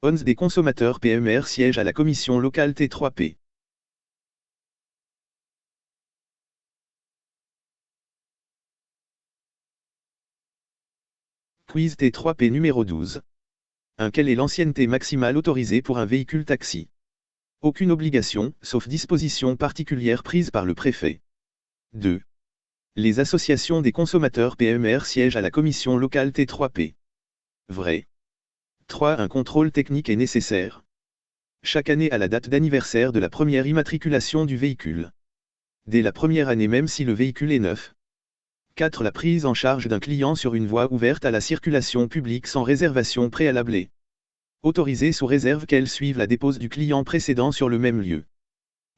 11 des consommateurs PMR siègent à la commission locale T3P. Quiz T3P numéro 12. 1. Quelle est l'ancienneté maximale autorisée pour un véhicule taxi? Aucune obligation, sauf disposition particulière prise par le préfet. 2. Les associations des consommateurs PMR siègent à la commission locale T3P. Vrai. 3. Un contrôle technique est nécessaire. Chaque année à la date d'anniversaire de la première immatriculation du véhicule. Dès la première année même si le véhicule est neuf. 4. La prise en charge d'un client sur une voie ouverte à la circulation publique sans réservation préalable est autorisée sous réserve qu'elle suive la dépose du client précédent sur le même lieu.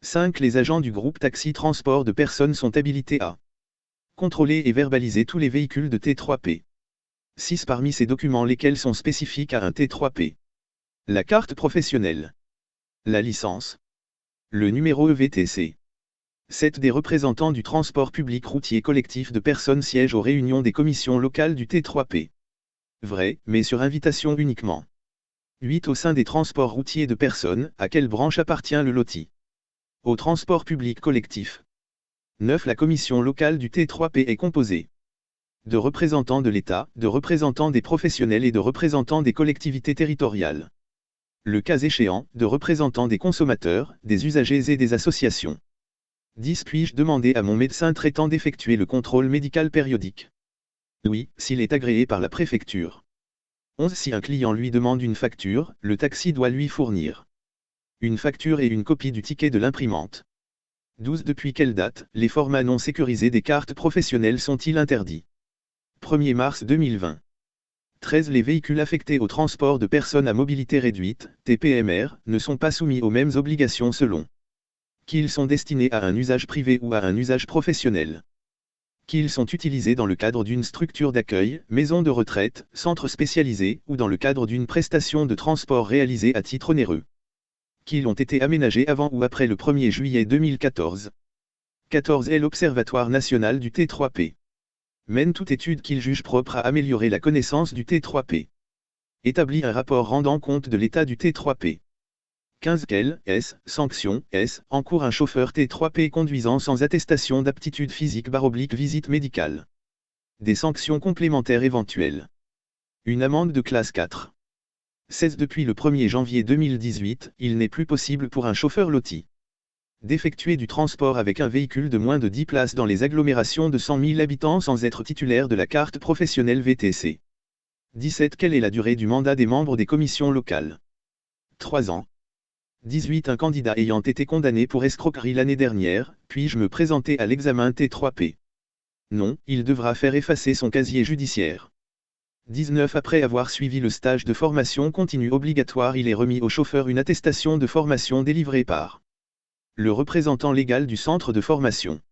5. Les agents du groupe Taxi Transport de Personnes sont habilités à contrôler et verbaliser tous les véhicules de T3P. 6. Parmi ces documents lesquels sont spécifiques à un T3P. La carte professionnelle. La licence. Le numéro EVTC. 7. Des représentants du transport public routier collectif de personnes siègent aux réunions des commissions locales du T3P. Vrai, mais sur invitation uniquement. 8. Au sein des transports routiers de personnes, à quelle branche appartient le LOTI? Au transport public collectif. 9. La commission locale du T3P est composée de représentants de l'État, de représentants des professionnels et de représentants des collectivités territoriales. Le cas échéant, de représentants des consommateurs, des usagers et des associations. 10. Puis-je demander à mon médecin traitant d'effectuer le contrôle médical périodique? Oui, s'il est agréé par la préfecture. 11. Si un client lui demande une facture, le taxi doit lui fournir une facture et une copie du ticket de l'imprimante. 12. Depuis quelle date, les formats non sécurisés des cartes professionnelles sont-ils interdits? 1er mars 2020. 13. Les véhicules affectés au transport de personnes à mobilité réduite, TPMR, ne sont pas soumis aux mêmes obligations selon qu'ils sont destinés à un usage privé ou à un usage professionnel. Qu'ils sont utilisés dans le cadre d'une structure d'accueil, maison de retraite, centre spécialisé, ou dans le cadre d'une prestation de transport réalisée à titre onéreux. Qu'ils ont été aménagés avant ou après le 1er juillet 2014. 14. L'Observatoire national du T3P mène toute étude qu'il juge propre à améliorer la connaissance du T3P. Établit un rapport rendant compte de l'état du T3P. 15. Quelle sanction encourt un chauffeur T3P conduisant sans attestation d'aptitude physique / visite médicale? Des sanctions complémentaires éventuelles. Une amende de classe 4. 16. Depuis le 1er janvier 2018, il n'est plus possible pour un chauffeur LOTI d'effectuer du transport avec un véhicule de moins de 10 places dans les agglomérations de 100 000 habitants sans être titulaire de la carte professionnelle VTC. 17. Quelle est la durée du mandat des membres des commissions locales? 3 ans. 18. Un candidat ayant été condamné pour escroquerie l'année dernière, puis-je me présenter à l'examen T3P? Non, il devra faire effacer son casier judiciaire. 19. Après avoir suivi le stage de formation continue obligatoire, il est remis au chauffeur une attestation de formation délivrée par le représentant légal du centre de formation.